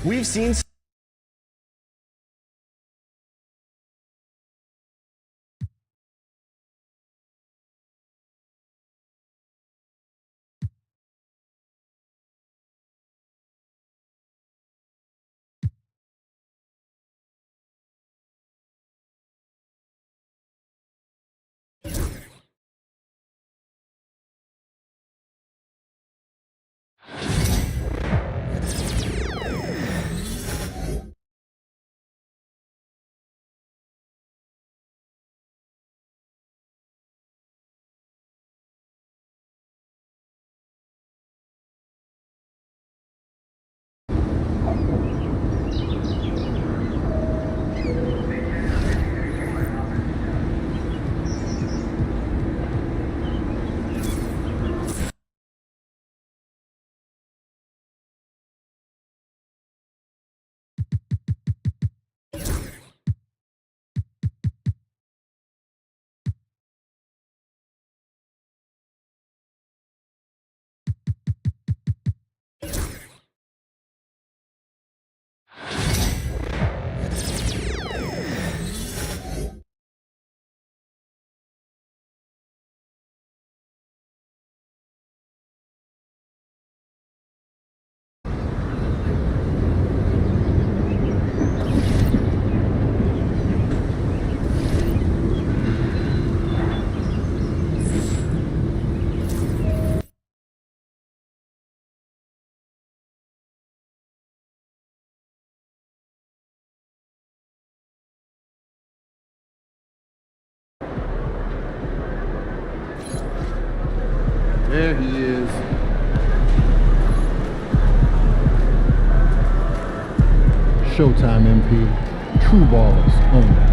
We've seen There he is. Showtime MP. True balls only.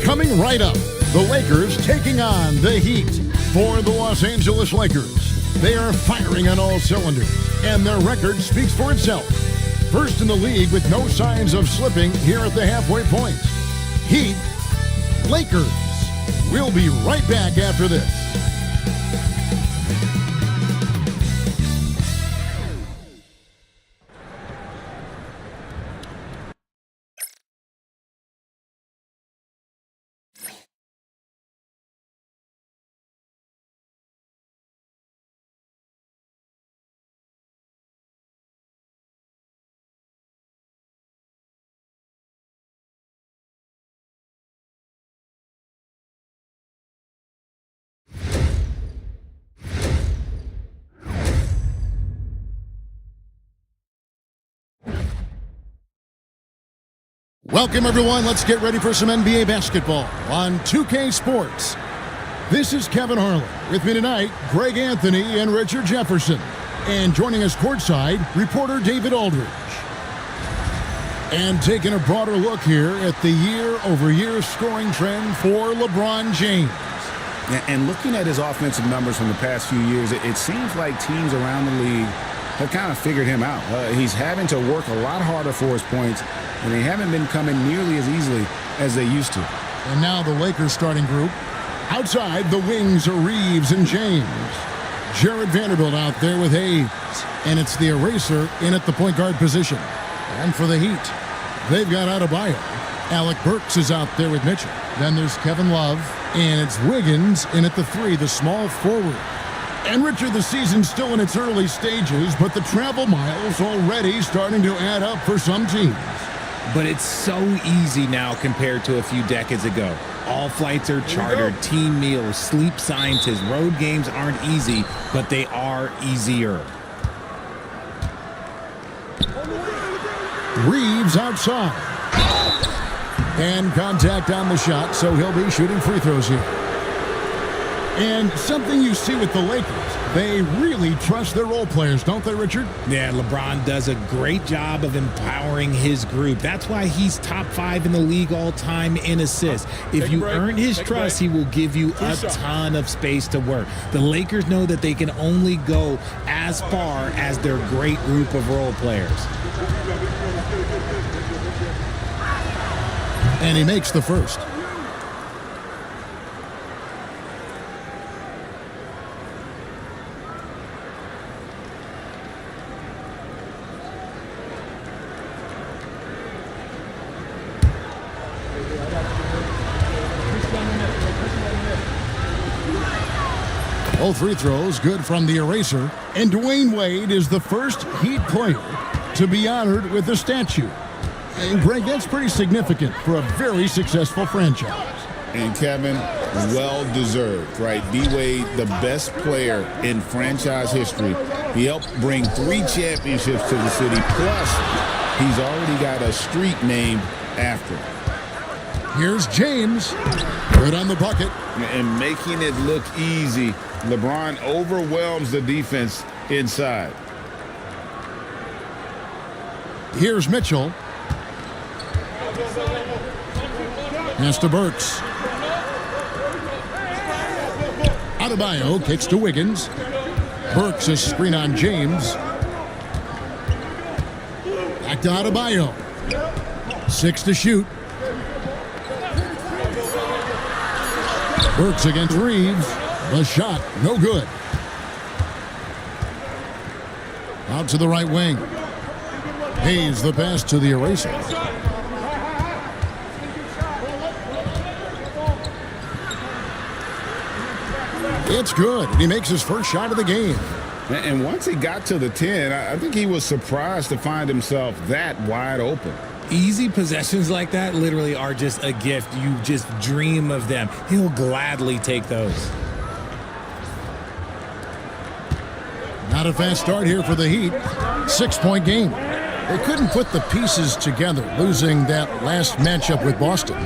Coming right up, the Lakers taking on the Heat. For the Los Angeles Lakers, they are firing on all cylinders, and their record speaks for itself. First in the league with no signs of slipping here at the halfway point. Heat, Lakers. We'll be right back after this. Welcome, everyone. Let's get ready for some NBA basketball on 2K Sports. This is Kevin Harlan. With me tonight, Greg Anthony and Richard Jefferson. And joining us courtside, reporter David Aldridge. And taking a broader look here at the year-over-year scoring trend for LeBron James. And looking at his offensive numbers from the past few years, it seems like teams around the league have kind of figured him out. He's having to work a lot harder for his points, and they haven't been coming nearly as easily as they used to. And now the Lakers starting group. Outside, the wings are Reeves and James. Jared Vanderbilt out there with Hayes. And it's the eraser in at the point guard position. And for the Heat, they've got Adebayo. Alec Burks is out there with Mitchell. Then there's Kevin Love. And it's Wiggins in at the 3, the small forward. And Richard, the season's still in its early stages, but the travel miles already starting to add up for some teams. But it's so easy now compared to a few decades ago. All flights are chartered, team meals, sleep scientists. Road games aren't easy, but they are easier. Reeves outside. And contact on the shot, so he'll be shooting free throws here. And something you see with the Lakers, they really trust their role players, don't they, Richard? Yeah, LeBron does a great job of empowering his group. That's why he's top 5 in the league all time in assists. If you earn his trust, he will give you a ton of space to work. The Lakers know that they can only go as far as their great group of role players. And he makes the first. Both free throws good from the eraser. And Dwayne Wade is the first Heat player to be honored with a statue. And Greg, that's pretty significant for a very successful franchise. And Kevin, well-deserved, right? D-Wade, the best player in franchise history. He helped bring 3 championships to the city. Plus, he's already got a street named after him. Here's James. Good on the bucket. And making it look easy, LeBron overwhelms the defense inside. Here's Mitchell. Pass to Burks. Adebayo kicks to Wiggins. Burks a screen on James. Back to Adebayo. 6 to shoot. Burks against Reeves. The shot, no good. Out to the right wing. Hayes the pass to the eraser. It's good. He makes his first shot of the game. And once he got to the 10, I think he was surprised to find himself that wide open. Easy possessions like that literally are just a gift. You just dream of them. He'll gladly take those. Not a fast start here for the Heat. 6-point game. They couldn't put the pieces together, losing that last matchup with Boston.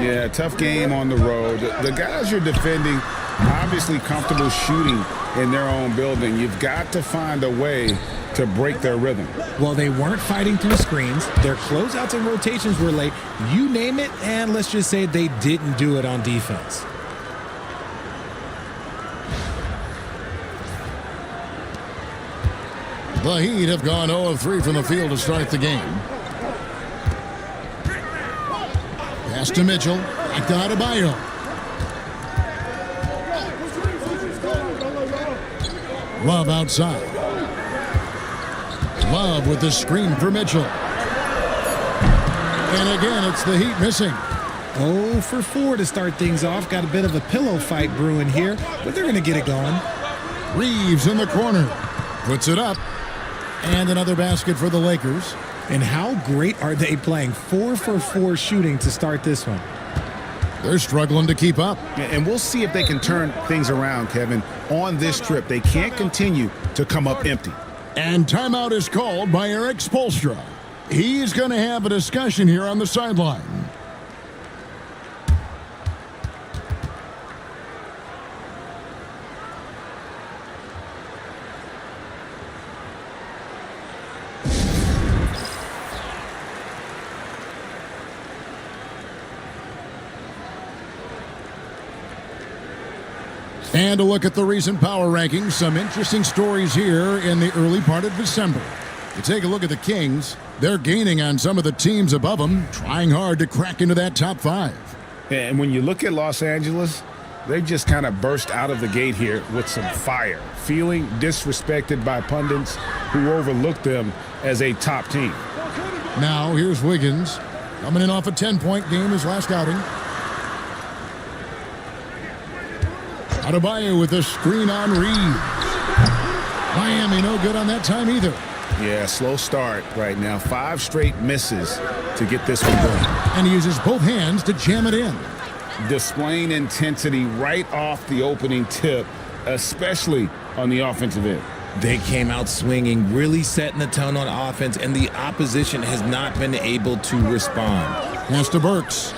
Yeah, tough game on the road. The guys you're defending, obviously comfortable shooting in their own building. You've got to find a way to break their rhythm. Well, they weren't fighting through screens. Their closeouts and rotations were late. You name it, and let's just say they didn't do it on defense. The Heat have gone 0 of 3 from the field to start the game. Pass to Mitchell. Back to Adebayo. Love outside. Love with the screen for Mitchell. And again, it's the Heat missing. 0 for 4 to start things off. Got a bit of a pillow fight brewing here, but they're going to get it going. Reeves in the corner. Puts it up. And another basket for the Lakers. And how great are they playing? 4 for 4 shooting to start this one. They're struggling to keep up. And we'll see if they can turn things around, Kevin, on this trip. They can't continue to come up empty. And timeout is called by Eric Spoelstra. He's going to have a discussion here on the sideline. And a look at the recent power rankings. Some interesting stories here in the early part of December. You take a look at the Kings. They're gaining on some of the teams above them, trying hard to crack into that top 5. And when you look at Los Angeles, they just kind of burst out of the gate here with some fire, feeling disrespected by pundits who overlook them as a top team. Now here's Wiggins, coming in off a 10-point game his last outing. Adebayo with a screen on Reeves. Miami no good on that time either. Yeah, slow start right now. 5 straight misses to get this one going. And he uses both hands to jam it in. Displaying intensity right off the opening tip, especially on the offensive end. They came out swinging, really setting the tone on offense, and the opposition has not been able to respond. Pass to Burks.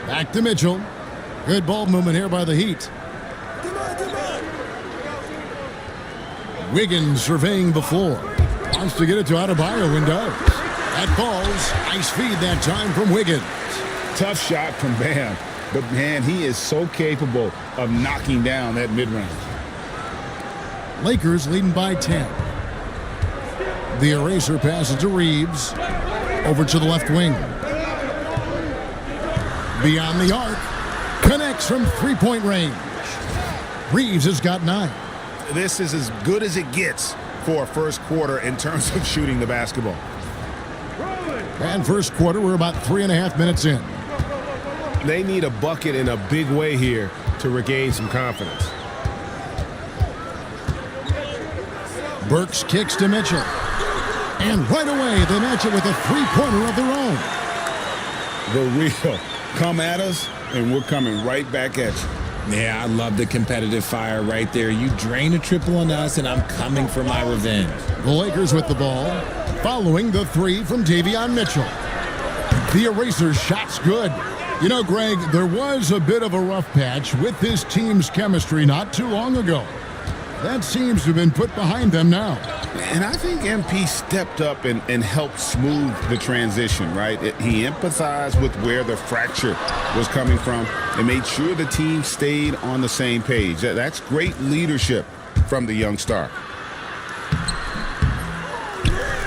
Back to Mitchell. Good ball movement here by the Heat. Wiggins surveying the floor. Wants to get it to Adebayo and does. That falls. Nice feed that time from Wiggins. Tough shot from Bam. But, man, he is so capable of knocking down that mid-range. Lakers leading by 10. The eraser passes to Reeves. Over to the left wing. Beyond the arc. Connects from three-point range. Reeves has got 9. This is as good as it gets for a first quarter in terms of shooting the basketball. And first quarter, we're about 3.5 minutes in. They need a bucket in a big way here to regain some confidence. Burks kicks to Mitchell. And right away, they match it with a three-pointer of their own. The real come at us, and we're coming right back at you. Yeah, I love the competitive fire right there. You drain a triple on us, and I'm coming for my revenge. The Lakers with the ball, following the 3 from Davion Mitchell. The eraser shot's good. You know, Greg, there was a bit of a rough patch with this team's chemistry not too long ago. That seems to have been put behind them now. And I think MP stepped up and helped smooth the transition, right? He empathized with where the fracture was coming from and made sure the team stayed on the same page. That's great leadership from the young star.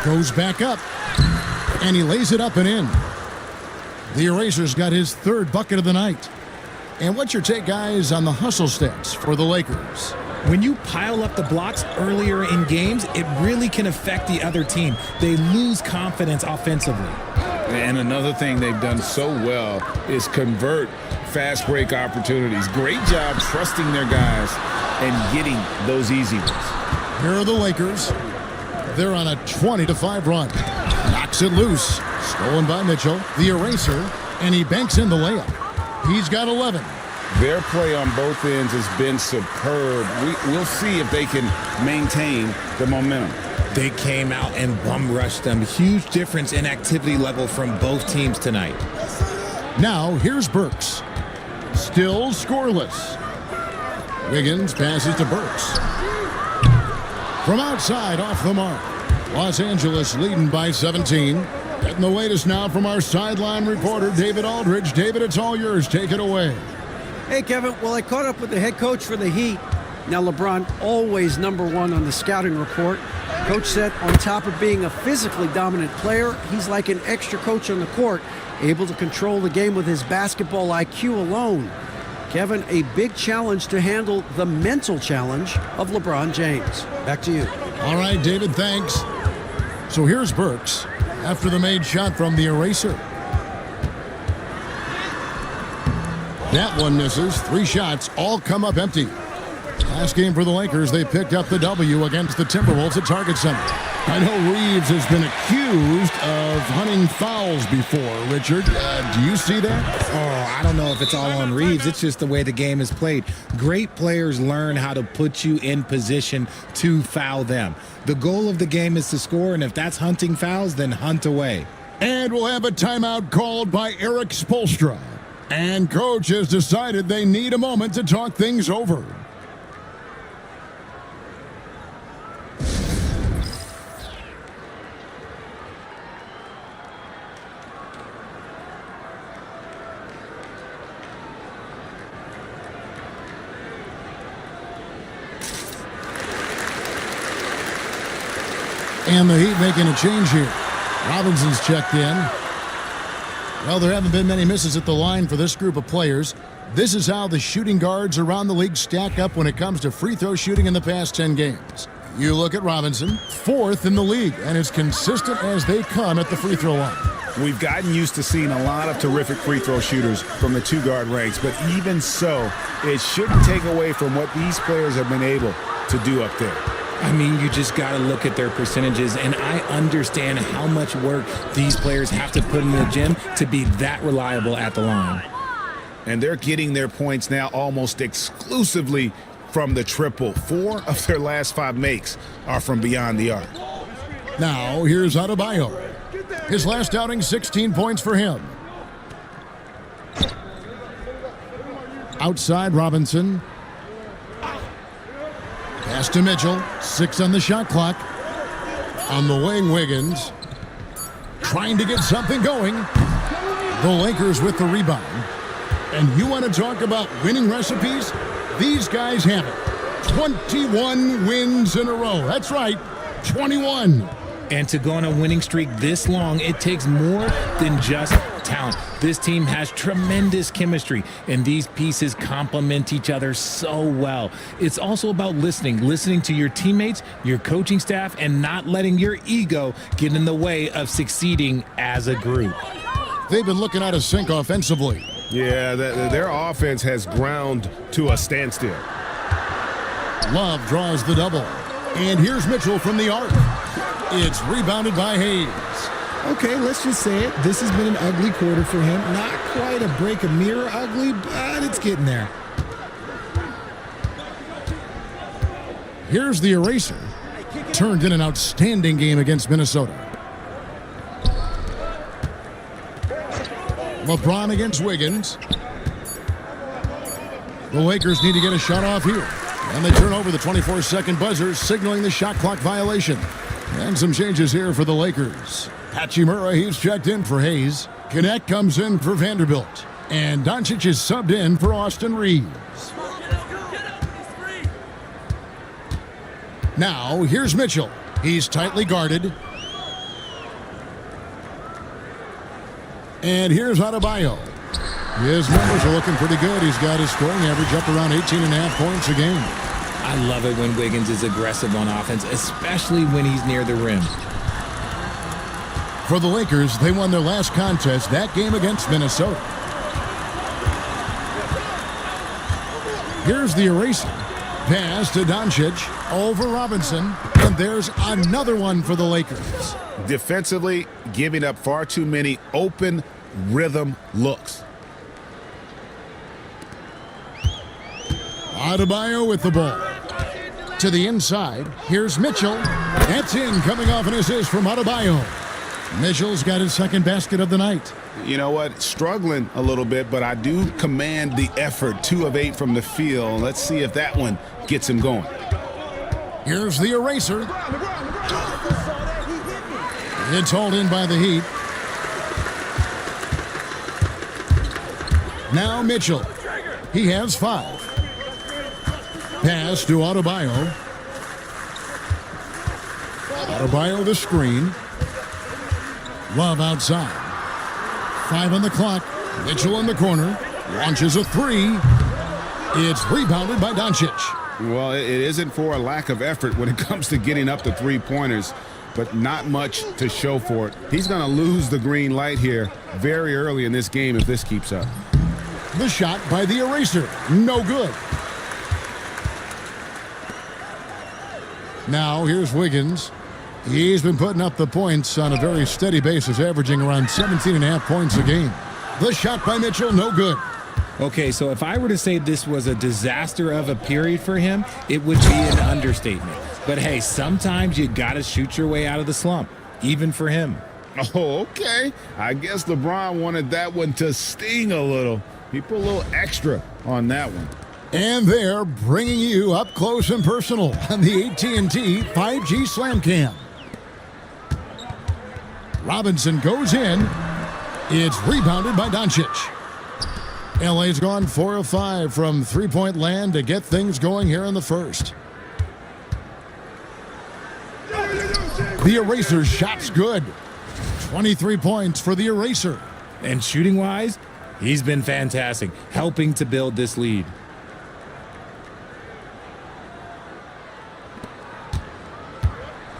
Goes back up, and he lays it up and in. The eraser's got his 3rd bucket of the night. And what's your take, guys, on the hustle stats for the Lakers? When you pile up the blocks earlier in games, it really can affect the other team. They lose confidence offensively. And another thing they've done so well is convert fast break opportunities. Great job trusting their guys and getting those easy ones. Here are the Lakers. They're on a 20-5 run. Knocks it loose. Stolen by Mitchell. The eraser. And he banks in the layup. He's got 11. Their play on both ends has been superb. We'll see if they can maintain the momentum. They came out and bum rushed them. Huge difference in activity level from both teams tonight. Now, here's Burks. Still scoreless. Wiggins passes to Burks. From outside, off the mark. Los Angeles leading by 17. Getting the latest now from our sideline reporter, David Aldridge. David, it's all yours. Take it away. Hey, Kevin. Well, I caught up with the head coach for the Heat. Now, LeBron always #1 on the scouting report. Coach said on top of being a physically dominant player, he's like an extra coach on the court, able to control the game with his basketball IQ alone. Kevin, a big challenge to handle the mental challenge of LeBron James. Back to you. All right, David, thanks. So here's Burks after the made shot from the eraser. That one misses. 3 shots all come up empty. Last game for the Lakers, they picked up the W against the Timberwolves at Target Center. I know Reeves has been accused of hunting fouls before, Richard. Do you see that? Oh, I don't know if it's all on Reeves. It's just the way the game is played. Great players learn how to put you in position to foul them. The goal of the game is to score, and if that's hunting fouls, then hunt away. And we'll have a timeout called by Eric Spoelstra. And coach has decided they need a moment to talk things over. And the Heat making a change here. Robinson's checked in. Well, there haven't been many misses at the line for this group of players. This is how the shooting guards around the league stack up when it comes to free throw shooting in the past 10 games. You look at Robinson, 4th in the league, and as consistent as they come at the free throw line. We've gotten used to seeing a lot of terrific free throw shooters from the two-guard ranks, but even so, it shouldn't take away from what these players have been able to do up there. I mean, you just got to look at their percentages, and I understand how much work these players have to put in the gym to be that reliable at the line. And they're getting their points now almost exclusively from the triple. 4 of their last 5 makes are from beyond the arc. Now, here's Adebayo. His last outing, 16 points for him. Outside, Robinson. Pass to Mitchell. 6 on the shot clock. On the wing, Wiggins. Trying to get something going. The Lakers with the rebound. And you want to talk about winning recipes? These guys have it. 21 wins in a row. That's right, 21. And to go on a winning streak this long, it takes more than just talent. This team has tremendous chemistry, and these pieces complement each other so well. It's also about listening to your teammates, your coaching staff, and not letting your ego get in the way of succeeding as a group. They've been looking out of sync offensively. Yeah, their offense has ground to a standstill. Love draws the double. And here's Mitchell from the arc. It's rebounded by Hayes. Okay, let's just say it. This has been an ugly quarter for him. Not quite a break a mirror ugly, but it's getting there. Here's the eraser. Turned in an outstanding game against Minnesota. LeBron against Wiggins. The Lakers need to get a shot off here. And they turn over the 24-second buzzer, signaling the shot clock violation. And some changes here for the Lakers. Hachimura, he's checked in for Hayes. Connect comes in for Vanderbilt. And Doncic is subbed in for Austin Reeves. Now, here's Mitchell. He's tightly guarded. And here's Adebayo. His numbers are looking pretty good. He's got his scoring average up around 18.5 points a game. I love it when Wiggins is aggressive on offense, especially when he's near the rim. For the Lakers, they won their last contest, that game against Minnesota. Here's the eraser. Pass to Doncic over Robinson. And there's another one for the Lakers. Defensively, giving up far too many open rhythm looks. Adebayo with the ball. To the inside, here's Mitchell. That's in, coming off an assist from Adebayo. Mitchell's got his second basket of the night. You know what? Struggling a little bit, but I do command the effort. 2 of 8 from the field. Let's see if that one gets him going. Here's the eraser. It's hauled in by the Heat. Now Mitchell. He has 5. Pass to Adebayo. Adebayo the screen. Love outside. 5 on the clock. Mitchell in the corner. Launches a 3. It's rebounded by Doncic. Well, it isn't for a lack of effort when it comes to getting up the 3-pointers, but not much to show for it. He's going to lose the green light here very early in this game if this keeps up. The shot by the eraser. No good. Now here's Wiggins. He's been putting up the points on a very steady basis, averaging around 17.5 points a game. The shot by Mitchell, no good. Okay, so if I were to say this was a disaster of a period for him, it would be an understatement. But hey, sometimes you got to shoot your way out of the slump, even for him. Oh, okay. I guess LeBron wanted that one to sting a little. He put a little extra on that one. And they're bringing you up close and personal on the AT&T 5G Slam Cam. Robinson goes in. It's rebounded by Doncic. LA's gone 4 of 5 from three-point land to get things going here in the first. The eraser shot's good. 23 points for the eraser. And shooting-wise, he's been fantastic, helping to build this lead.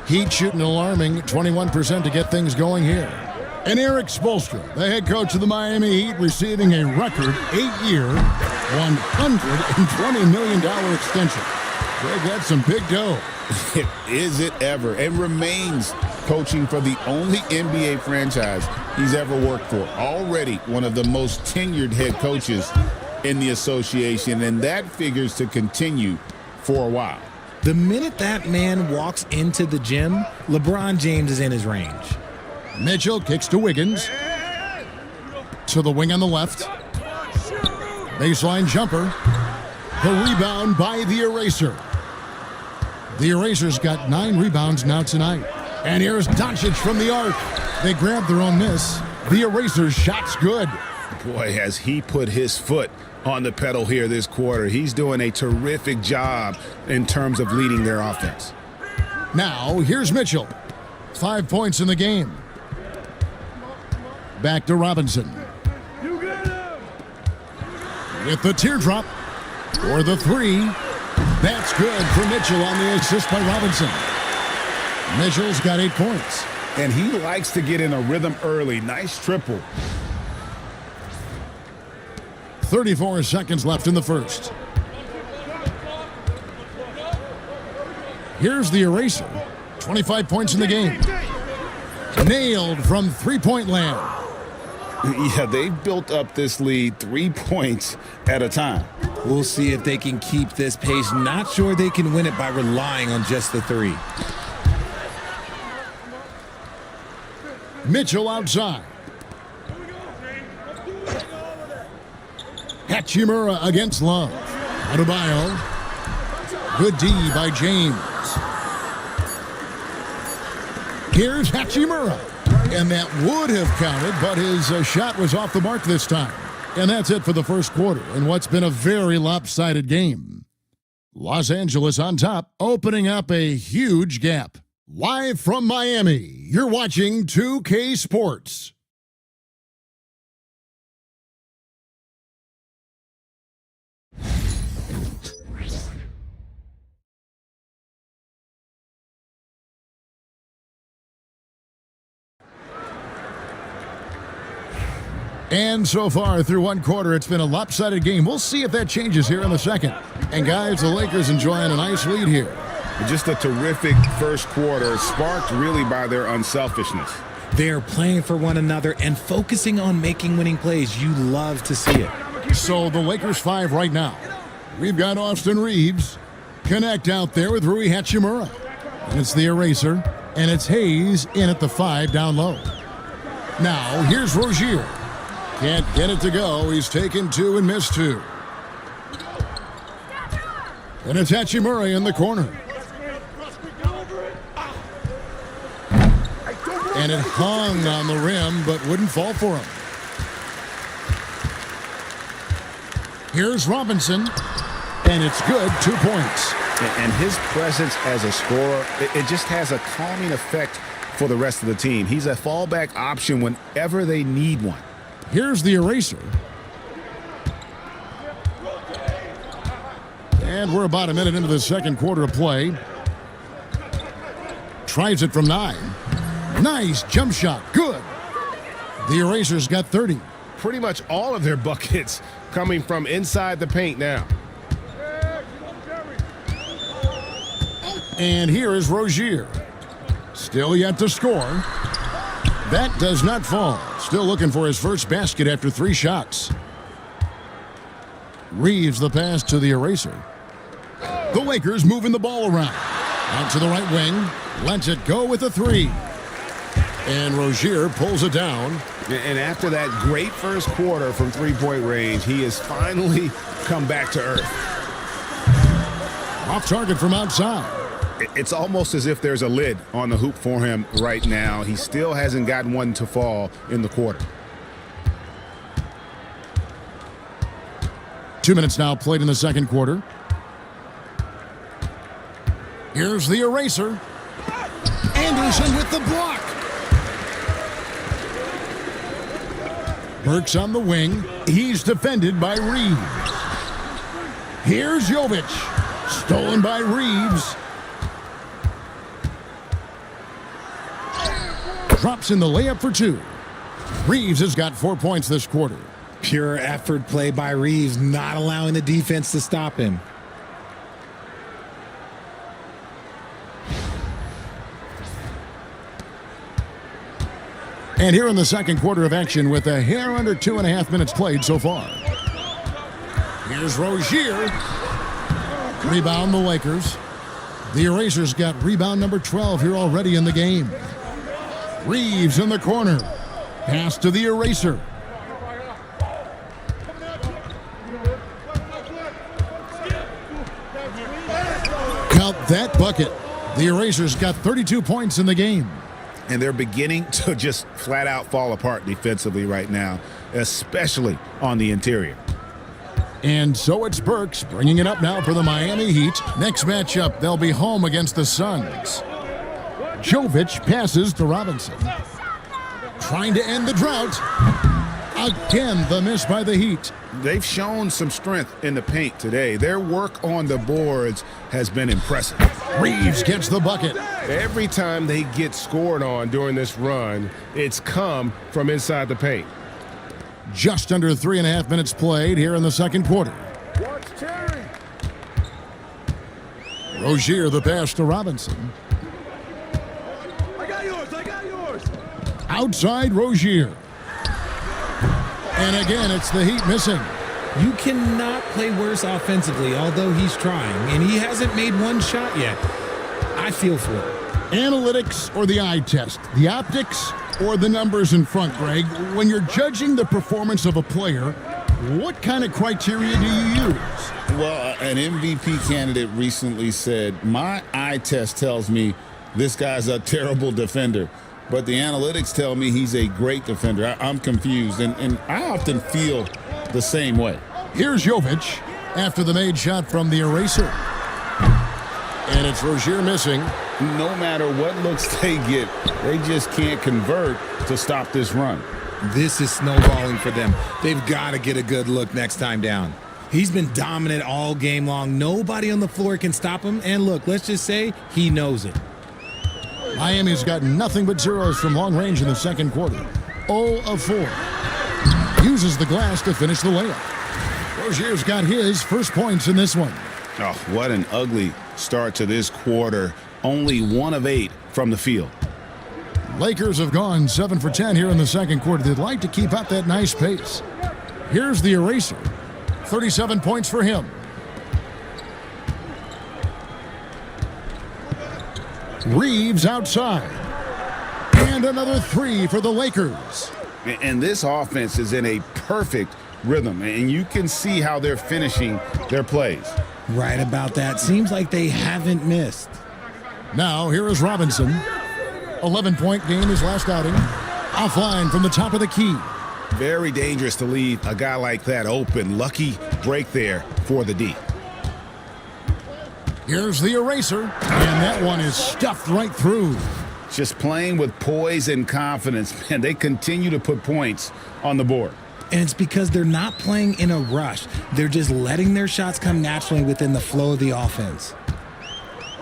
Heat shooting alarming 21% to get things going here. And Eric Spoelstra, the head coach of the Miami Heat, receiving a record 8-year, $120 million extension. Greg, that's some big dough. Is it ever? And remains coaching for the only NBA franchise he's ever worked for. Already one of the most tenured head coaches in the association, and that figures to continue for a while. The minute that man walks into the gym, LeBron James is in his range. Mitchell kicks to Wiggins. To the wing on the left. Baseline jumper. The rebound by the Eraser. The Eraser's got 9 rebounds now tonight. And here's Doncic from the arc. They grab their own miss. The Eraser's shot's good. Boy, has he put his foot on the pedal here this quarter. He's doing a terrific job in terms of leading their offense. Now, here's Mitchell. 5 points in the game. Back to Robinson. With the teardrop or the 3. That's good for Mitchell on the assist by Robinson. Mitchell's got 8 points. And he likes to get in a rhythm early. Nice triple. 34 seconds left in the first. Here's the Eraser. 25 points in the game. Nailed from three-point land. Yeah, they've built up this lead 3 points at a time. We'll see if they can keep this pace. Not sure they can win it by relying on just the 3. Mitchell outside. Hachimura against Love. Adebayo. Good D by James. Here's Hachimura. And that would have counted, but his shot was off the mark this time. And that's it for the first quarter in what's been a very lopsided game. Los Angeles on top, opening up a huge gap. Live from Miami, you're watching 2K Sports. And so far through one quarter, it's been a lopsided game. We'll see if that changes here in the second. And guys, the Lakers enjoying a nice lead here. Just a terrific first quarter, sparked really by their unselfishness. They're playing for one another and focusing on making winning plays. You love to see it. So the Lakers 5 right now. We've got Austin Reeves. Connect out there with Rui Hachimura. And it's the Eraser. And it's Hayes in at the 5 down low. Now, here's Rozier. Can't get it to go. He's taken 2 and missed 2. And it's Hachimura in the corner. And it hung on the rim, but wouldn't fall for him. Here's Robinson. And it's good, 2 points. And his presence as a scorer, it just has a calming effect for the rest of the team. He's a fallback option whenever they need one. Here's the Eraser. And we're about a minute into the second quarter of play. Tries it from 9. Nice jump shot. Good. The Eraser's got 30. Pretty much all of their buckets coming from inside the paint now. And here is Rozier. Still yet to score. That does not fall. Still looking for his first basket after 3 shots. Reeves the pass to the Eraser. The Lakers moving the ball around. Out to the right wing. Lets it go with a 3. And Rozier pulls it down. And after that great first quarter from three-point range, he has finally come back to earth. Off target from outside. It's almost as if there's a lid on the hoop for him right now. He still hasn't gotten one to fall in the quarter. 2 minutes now played in the second quarter. Here's the Eraser. Anderson with the block. Burks on the wing. He's defended by Reeves. Here's Jovic. Stolen by Reeves. Drops in the layup for 2. Reeves has got 4 points this quarter. Pure effort play by Reeves, not allowing the defense to stop him. And here in the second quarter of action with a hair under 2.5 minutes played so far. Here's Rozier. Rebound the Lakers. The Erasers got rebound number 12 here already in the game. Reeves in the corner. Pass to the Eraser. Count that bucket. The Erasers got 32 points in the game. And they're beginning to just flat out fall apart defensively right now, especially on the interior. And so it's Burks bringing it up now for the Miami Heat. Next matchup, they'll be home against the Suns. Jovic passes to Robinson. Trying to end the drought. Again, the miss by the Heat. They've shown some strength in the paint today. Their work on the boards has been impressive. Reeves gets the bucket. Every time they get scored on during this run, it's come from inside the paint. Just under 3.5 minutes played here in the second quarter. Rozier the pass to Robinson. I got yours. Outside Rozier. And again, it's the Heat missing. You cannot play worse offensively, although he's trying, and he hasn't made one shot yet. I feel for him. Analytics or the eye test? The optics or the numbers in front, Greg? When you're judging the performance of a player, what kind of criteria do you use? Well, an MVP candidate recently said, my eye test tells me this guy's a terrible defender, but the analytics tell me he's a great defender. I'm confused, and I often feel the same way. Here's Jovic after the made shot from the Eraser. And it's Rozier missing. No matter what looks they get, they just can't convert to stop this run. This is snowballing for them. They've got to get a good look next time down. He's been dominant all game long. Nobody on the floor can stop him. And look, let's just say he knows it. Miami's got nothing but zeros from long range in the second quarter. 0 of 4. Uses the glass to finish the layup. Rozier's got his first points in this one. Oh, what an ugly start to this quarter. Only 1 of 8 from the field. Lakers have gone 7 for 10 here in the second quarter. They'd like to keep up that nice pace. Here's the Eraser. 37 points for him. Reeves outside. And another 3 for the Lakers. And this offense is in a perfect rhythm, and you can see how they're finishing their plays. Right about that. Seems like they haven't missed. Now, here is Robinson. 11-point game his last outing. Offline from the top of the key. Very dangerous to leave a guy like that open. Lucky break there for the D. Here's the Eraser. And that one is stuffed right through. Just playing with poise and confidence. Man, they continue to put points on the board. And it's because they're not playing in a rush. They're just letting their shots come naturally within the flow of the offense.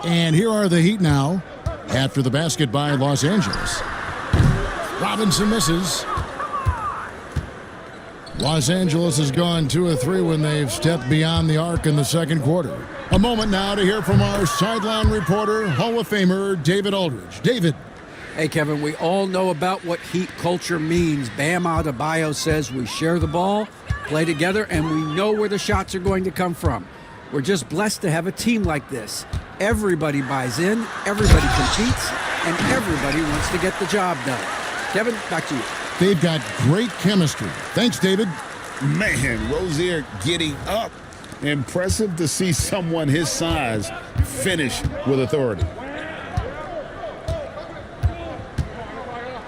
And here are the Heat now after the basket by Los Angeles. Robinson misses. Los Angeles has gone 2 of 3 when they've stepped beyond the arc in the second quarter. A moment now to hear from our sideline reporter, Hall of Famer David Aldridge. David. Hey, Kevin, we all know about what Heat culture means. Bam Adebayo says we share the ball, play together, and we know where the shots are going to come from. We're just blessed to have a team like this. Everybody buys in, everybody competes, and everybody wants to get the job done. Kevin, back to you. They've got great chemistry. Thanks, David. Man, Rozier getting up. Impressive to see someone his size finish with authority.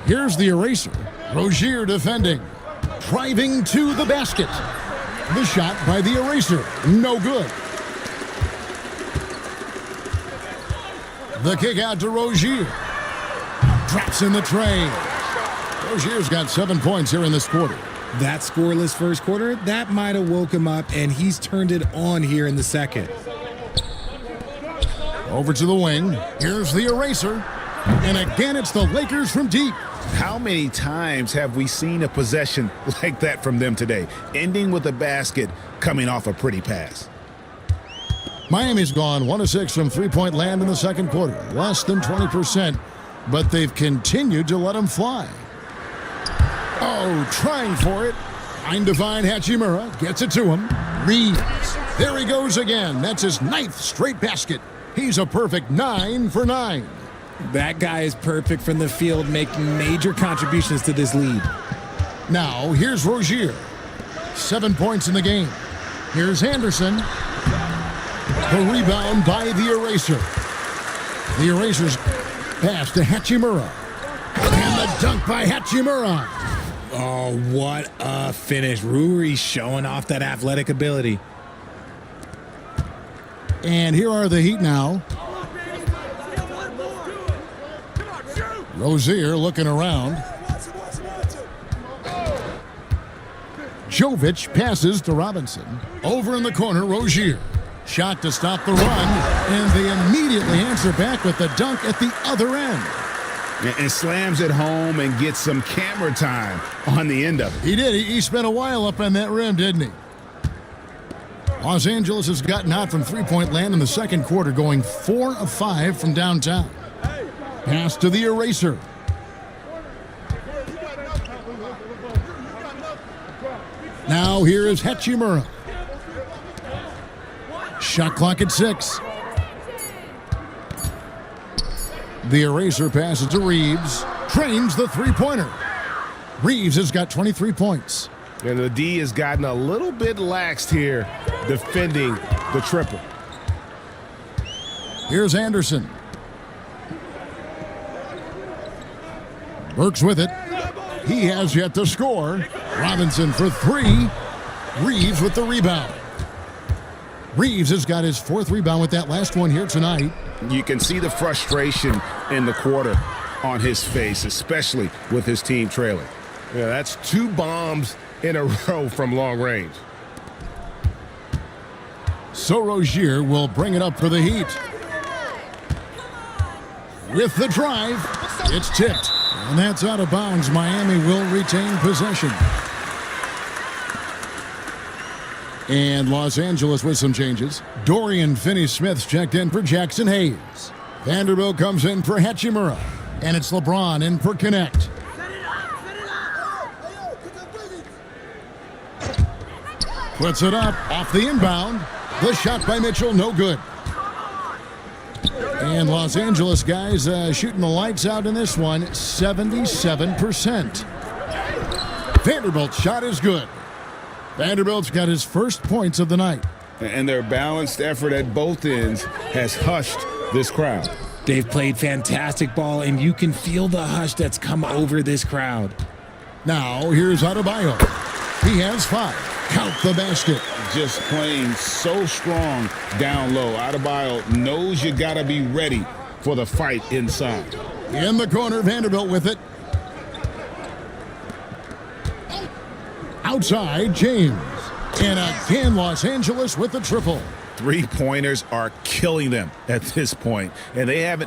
Here's the Eraser. Rozier defending. Driving to the basket. The shot by the Eraser. No good. The kick out to Rozier. Drops in the tray. Rozier's got 7 points here in this quarter. That scoreless first quarter, that might have woke him up, and he's turned it on here in the second. Over to the wing. Here's the eraser. And again, it's the Lakers from deep. How many times have we seen a possession like that from them today, ending with a basket coming off a pretty pass? Miami's gone 1 of 6 from three-point land in the second quarter. Less than 20%, but they've continued to let them fly. Oh, trying for it. Fine to find Hachimura. Gets it to him. Reeves. There he goes again. That's his 9th straight basket. He's a perfect 9 for 9. That guy is perfect from the field, making major contributions to this lead. Now, here's Rozier. 7 points in the game. Here's Anderson. The rebound by the eraser. The eraser's pass to Hachimura. And the dunk by Hachimura. Oh, what a finish. Ruri's showing off that athletic ability. And here are the Heat now. Rozier looking around. Jovic passes to Robinson. Over in the corner, Rozier. Shot to stop the run, and they immediately answer back with the dunk at the other end. And slams it home and gets some camera time on the end of it. He did. He spent a while up on that rim, didn't he? Los Angeles has gotten hot from three-point land in the second quarter, going 4 of 5 from downtown. Pass to the eraser. Now here is Hachimura. Shot clock at 6. The eraser passes to Reeves. Trains the three-pointer. Reeves has got 23 points. And the D has gotten a little bit laxed here defending the triple. Here's Anderson. Burks with it. He has yet to score. Robinson for 3. Reeves with the rebound. Reeves has got his 4th rebound with that last one here tonight. You can see the frustration in the quarter on his face, especially with his team trailing. Yeah, that's 2 bombs in a row from long range. So Rozier will bring it up for the Heat. With the drive, it's tipped. And that's out of bounds. Miami will retain possession. And Los Angeles with some changes. Dorian Finney-Smith's checked in for Jackson Hayes. Vanderbilt comes in for Hachimura. And it's LeBron in for Connect. Puts it up off the inbound. The shot by Mitchell, no good. And Los Angeles guys shooting the lights out in this one, 77%. Vanderbilt's shot is good. Vanderbilt's got his first points of the night. And their balanced effort at both ends has hushed this crowd. They've played fantastic ball, and you can feel the hush that's come over this crowd. Now, here's Adebayo. He has 5. Count the basket. Just playing so strong down low. Adebayo knows you got to be ready for the fight inside. In the corner, Vanderbilt with it. Outside, James. And again, Los Angeles with the triple. 3-pointers are killing them at this point, and they haven't